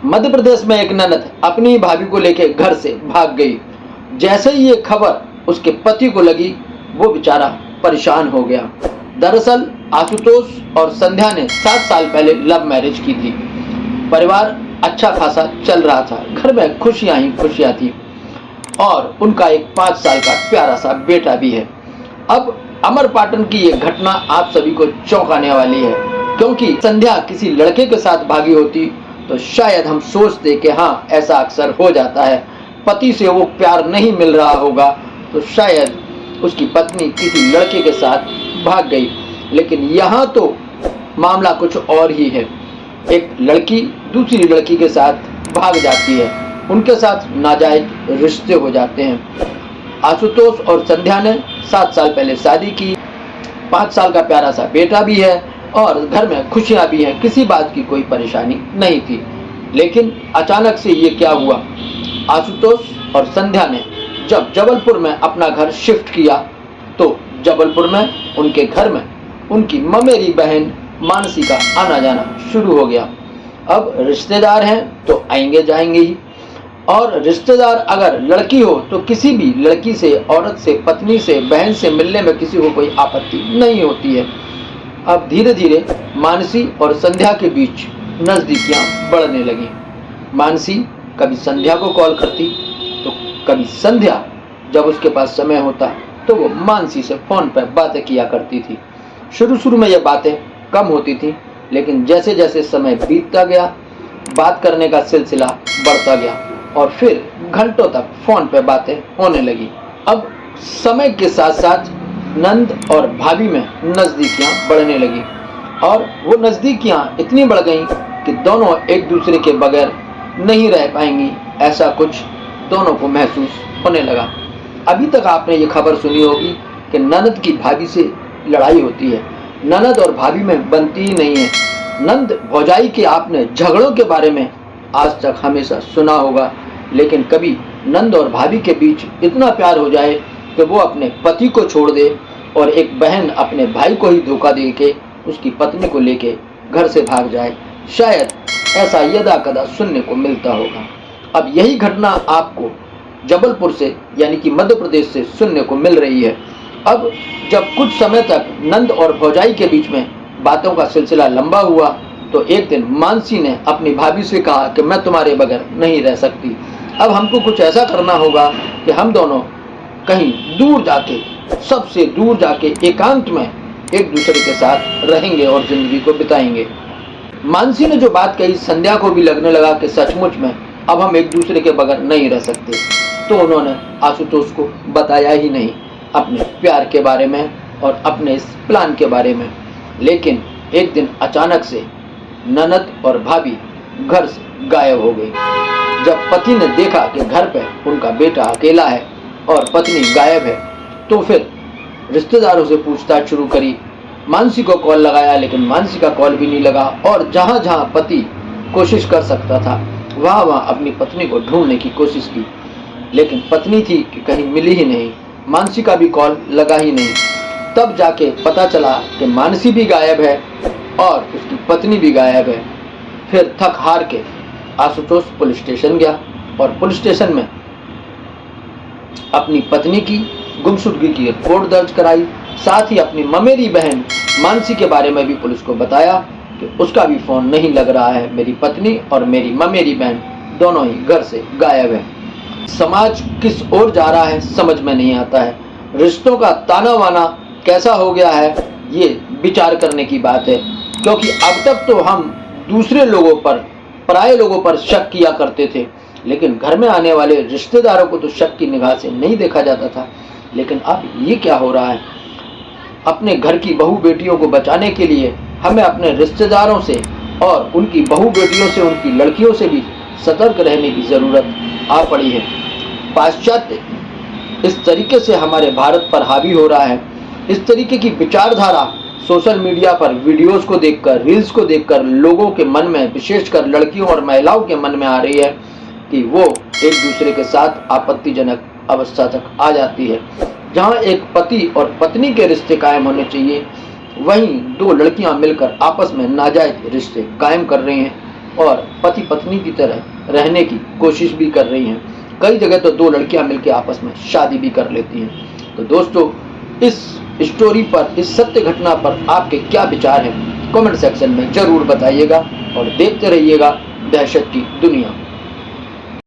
मध्य प्रदेश में एक ननद अपनी भाभी को लेकर घर से भाग गई। जैसे ही ये खबर उसके पति को लगी, वो बेचारा परेशान हो गया। दरअसल आशुतोष और संध्या ने 7 साल पहले लव मैरिज की थी। परिवार अच्छा खासा चल रहा था, घर में खुशियां ही खुशियां थी और उनका एक 5 साल का प्यारा सा बेटा भी है। अब अमरपाटन की ये घटना आप सभी को चौंकाने वाली है, क्योंकि संध्या किसी लड़के के साथ भागी होती तो शायद हम सोचते कि हाँ, ऐसा अक्सर हो जाता है, पति से वो प्यार नहीं मिल रहा होगा तो शायद उसकी पत्नी किसी लड़के के साथ भाग गई। लेकिन यहाँ तो मामला कुछ और ही है। एक लड़की दूसरी लड़की के साथ भाग जाती है, उनके साथ नाजायज रिश्ते हो जाते हैं। आशुतोष और संध्या ने 7 साल पहले शादी की, 5 साल का प्यारा सा बेटा भी है और घर में खुशियां भी हैं, किसी बात की कोई परेशानी नहीं थी। लेकिन अचानक से ये क्या हुआ, आशुतोष और संध्या ने जब जबलपुर में अपना घर शिफ्ट किया तो जबलपुर में उनके घर में उनकी ममेरी बहन मानसी का आना जाना शुरू हो गया। अब रिश्तेदार हैं तो आएंगे जाएंगे ही, और रिश्तेदार अगर लड़की हो तो किसी भी लड़की से, औरत से, पत्नी से, बहन से मिलने में किसी को कोई आपत्ति नहीं होती है। अब धीरे धीरे मानसी और संध्या के बीच नज़दीकियां बढ़ने लगी। मानसी कभी संध्या को कॉल करती तो कभी संध्या जब उसके पास समय होता तो वो मानसी से फ़ोन पर बातें किया करती थी। शुरू में ये बातें कम होती थी, लेकिन जैसे जैसे समय बीतता गया बात करने का सिलसिला बढ़ता गया और फिर घंटों तक फ़ोन पर बातें होने लगी। अब समय के साथ साथ नंद और भाभी में नज़दीकियाँ बढ़ने लगी और वो नज़दीकियाँ इतनी बढ़ गईं कि दोनों एक दूसरे के बगैर नहीं रह पाएंगी, ऐसा कुछ दोनों को महसूस होने लगा। अभी तक आपने ये खबर सुनी होगी कि ननद की भाभी से लड़ाई होती है, ननद और भाभी में बनती ही नहीं है। नंद भौजाई के आपने झगड़ों के बारे में आज तक हमेशा सुना होगा, लेकिन कभी नंद और भाभी के बीच इतना प्यार हो जाए कि वो अपने पति को छोड़ दे और एक बहन अपने भाई को ही धोखा दे के उसकी पत्नी को लेके घर से भाग जाए, शायद ऐसा यदा कदा सुनने को मिलता होगा। अब यही घटना आपको जबलपुर से यानी कि मध्य प्रदेश से सुनने को मिल रही है। अब जब कुछ समय तक नंद और भौजाई के बीच में बातों का सिलसिला लंबा हुआ तो एक दिन मानसी ने अपनी भाभी से कहा कि मैं तुम्हारे बगैर नहीं रह सकती, अब हमको कुछ ऐसा करना होगा कि हम दोनों कहीं दूर जाके, सबसे दूर जाके एकांत में एक दूसरे के साथ रहेंगे और ज़िंदगी को बिताएंगे। मानसी ने जो बात कही संध्या को भी लगने लगा कि सचमुच में अब हम एक दूसरे के बगैर नहीं रह सकते, तो उन्होंने आशुतोष को बताया ही नहीं अपने प्यार के बारे में और अपने इस प्लान के बारे में। लेकिन एक दिन अचानक से ननद और भाभी घर से गायब हो गई। जब पति ने देखा कि घर पर उनका बेटा अकेला है और पत्नी गायब है तो फिर रिश्तेदारों से पूछताछ शुरू करी। मानसी को कॉल लगाया लेकिन मानसी का कॉल भी नहीं लगा और जहाँ जहाँ पति कोशिश कर सकता था वहाँ वहाँ अपनी पत्नी को ढूंढने की कोशिश की, लेकिन पत्नी थी कि कहीं मिली ही नहीं, मानसी का भी कॉल लगा ही नहीं। तब जाके पता चला कि मानसी भी गायब है और उसकी पत्नी भी गायब है। फिर थक हार के आशुतोष पुलिस स्टेशन गया और पुलिस स्टेशन में अपनी पत्नी की गुमशुदगी की रिपोर्ट दर्ज कराई, साथ ही अपनी ममेरी बहन मानसी के बारे में भी पुलिस को बताया कि उसका भी फ़ोन नहीं लग रहा है, मेरी पत्नी और मेरी ममेरी बहन दोनों ही घर से गायब है। समाज किस ओर जा रहा है समझ में नहीं आता है। रिश्तों का ताना वाना कैसा हो गया है ये विचार करने की बात है, क्योंकि अब तक तो हम दूसरे लोगों पर, पराये लोगों पर शक किया करते थे, लेकिन घर में आने वाले रिश्तेदारों को तो शक की निगाह से नहीं देखा जाता था। लेकिन अब ये क्या हो रहा है? अपने घर की बहू बेटियों को बचाने के लिए हमें अपने रिश्तेदारों से और उनकी बहू बेटियों से, उनकी लड़कियों से भी सतर्क रहने की ज़रूरत आ पड़ी है। पाश्चात्य इस तरीके से हमारे भारत पर हावी हो रहा है, इस तरीके की विचारधारा सोशल मीडिया पर वीडियोस को देखकर, रील्स को देखकर लोगों के मन में, विशेषकर लड़कियों और महिलाओं के मन में आ रही है कि वो एक दूसरे के साथ आपत्तिजनक अवस्था तक आ जाती है। जहाँ एक पति और पत्नी के रिश्ते कायम होने चाहिए, वहीं दो लड़कियां मिलकर आपस में नाजायज रिश्ते कायम कर रही हैं और पति पत्नी की तरह रहने की कोशिश भी कर रही हैं। कई जगह तो दो लड़कियां मिलकर आपस में शादी भी कर लेती हैं। तो दोस्तों, इस स्टोरी पर, इस सत्य घटना पर आपके क्या विचार हैं, कमेंट सेक्शन में जरूर बताइएगा और देखते रहिएगा दहशत की दुनिया।